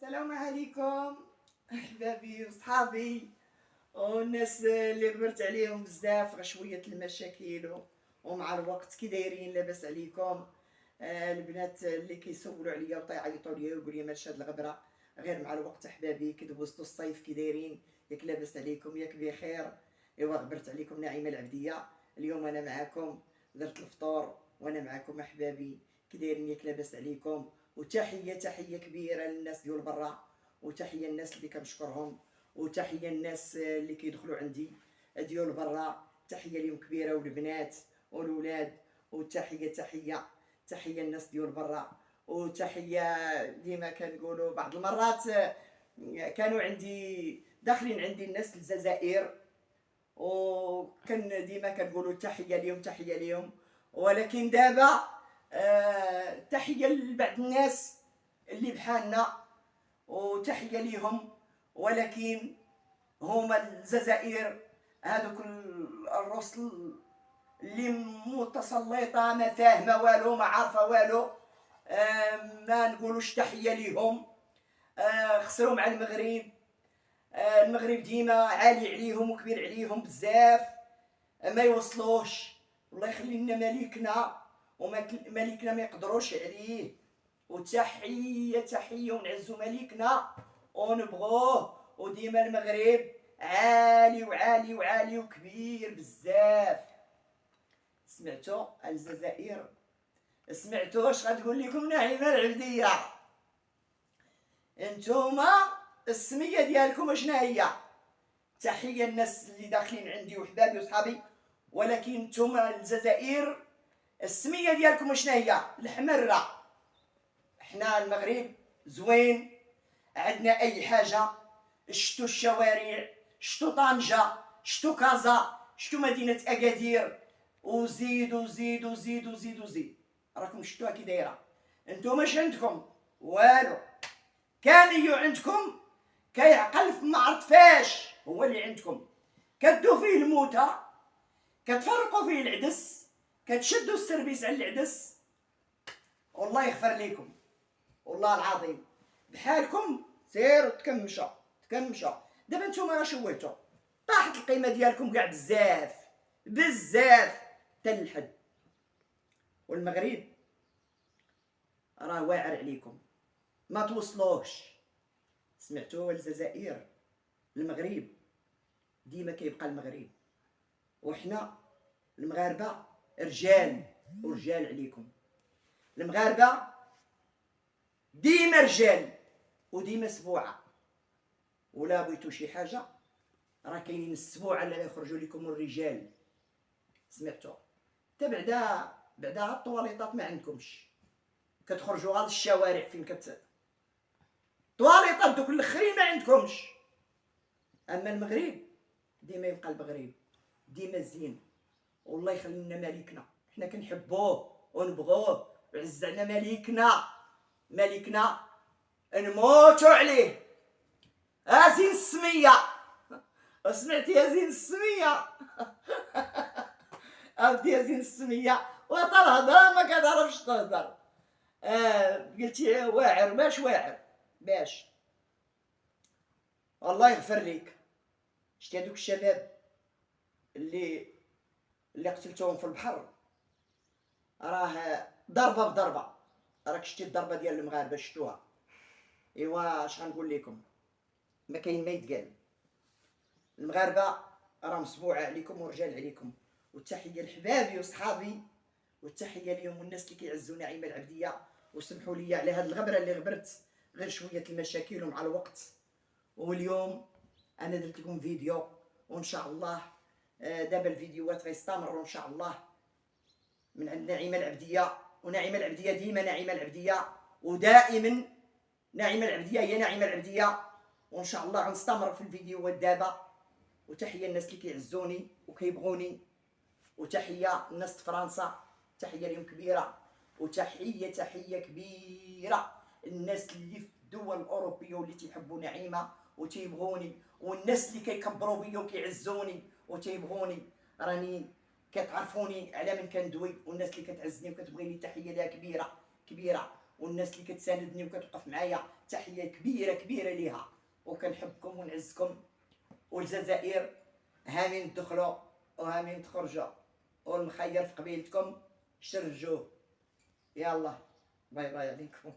السلام عليكم احبابي وصحابي والناس اللي غبرت عليهم بزاف غير شويه المشاكل ومع الوقت كي دايرين لاباس عليكم. البنات اللي كيسولوا عليا وتيعيطوا ليا ويقولوا لي مالش هاد الغبره غير مع الوقت احبابي كي دوزتوا الصيف كي دايرين ياك لاباس عليكم ياك بخير. ايوا غبرت عليكم نعيمه العبديه اليوم انا معاكم درت الفطور وانا معاكم احبابي كي دايرين ياك لاباس عليكم. تحيه كبيره للناس ديال برا وتحيه الناس اللي كنشكرهم وتحيه الناس اللي كيدخلوا عندي ديال برا تحيه ليهم كبيره والبنات والولاد تحيه الناس ديال برا وتحيه ديما كنقولوا بعض المرات كانوا عندي داخلين عندي الناس الجزائر وكان ديما كنقولوا تحيه ليهم ولكن دابا تحيه لبعض الناس اللي بحالنا وتحيه ليهم ولكن هما الجزائر هذوك الرسل اللي متسلطه ما فاهمه والو ما عارفه والو. ما نقولوش تحيه ليهم. خسروا مع المغرب. المغرب ديما عالي عليهم وكبير عليهم بزاف ما يوصلوش. الله يخلي لنا ملكنا وملكنا ما يقدروش عليه وتحيه ونعزو ملكنا ونبغوه وديما المغرب عالي وعالي وعالي وكبير بزاف. سمعتوا الجزائر؟ سمعتوا اش غتقول لكم نعيمه العبديه؟ انتوما السميه ديالكم شنو هي؟ تحيه الناس اللي داخلين عندي وحبابي وصحابي ولكن نتوما الجزائر السميه ديالكم شنو هي؟ الحمره. احنا المغرب زوين عندنا اي حاجه. شتو الشوارع شتو طنجه شتو كازا شتو مدينه اكادير وزيد وزيد وزيد وزيد وزيد راكم شتوها كي دايره. انتوما اش عندكم؟ والو. كان عندكم كيعقل في ما عرفت فاش هو اللي عندكم كدو فيه الموتى كتفرقوا فيه العدس كتشدوا السربيس على العدس. والله يغفر لكم والله العظيم بحالكم سيروا تكمشوا. دابا نتوما راه شويتوا طاحت القيمه ديالكم كاع بزاف حتى للحد. والمغرب راه واعر عليكم ما توصلوش. سمعتوا الجزائر؟ المغرب ديما كيبقى المغرب وحنا المغاربه رجال ورجال عليكم. المغاربه ديما رجال وديما سبوعه ولا بغيتو شي حاجه راه كاينين السبوعه اللي غيخرجوا لكم الرجال. سمعتوا؟ حتى بعدا الطواليطات ما عندكمش كتخرجوا غير للشوارع فين طواليطات دوك الاخرين ما عندكمش. اما المغرب ديما يبقى المغرب ديما زين والله يخلي لنا ملكنا حنا كنحبوه ونبغوه وعزعنا ملكنا نموتوا عليه. زين السميه سمعتي يا زين السميه؟ عرفتي يا زين السميه وطا الهضره ما كتعرفش تهضر. قلتي واعر باش الله يغفر ليك. شتي هذوك الشباب اللي قتلتوهم في البحر راه ضربه بضربه. راك شتي الضربه ديال المغاربه شتوها؟ ايوا اش غنقول لكم ما كاين ما يتقال. المغاربه راه مسبوعه عليكم ورجال عليكم. والتحيه لحبابي وصحابي والتحيه ليهم والناس اللي كيعزوا نعيمه العبديه وسمحوا لي على هاد الغبره اللي غبرت غير شويه المشاكل ومع الوقت. واليوم انا درت لكم فيديو وان شاء الله دابا الفيديوهات غيستمروا ان شاء الله من عند نعيمه العبديه. ونعيمه العبديه ديما نعيمه العبديه ودائما نعيمه العبديه هي نعيمه العبديه. وان شاء الله غنستمر في الفيديوهات دابا. وتحيه الناس اللي كيعزوني وكيبغوني وتحيه الناس فرنسا تحيه لهم كبيره تحيه كبيره الناس اللي في الدول الاوروبيه واللي تيحبوا نعيمه وتيبغوني والناس اللي كيكبروا بيا وكيعزوني وتيبغوني راني كتعرفوني على من كندوي والناس اللي كتعزني وكتبغيني تحيه ليها كبيره والناس اللي كتساندني وكتوقف معايا تحيه كبيره كبيره ليها، وكنحبكم ونعزكم. والجزائر هامين تدخلوا وهامين تخرجوا، والمخير في قبيلتكم شرجوه. يلا باي باي عليكم.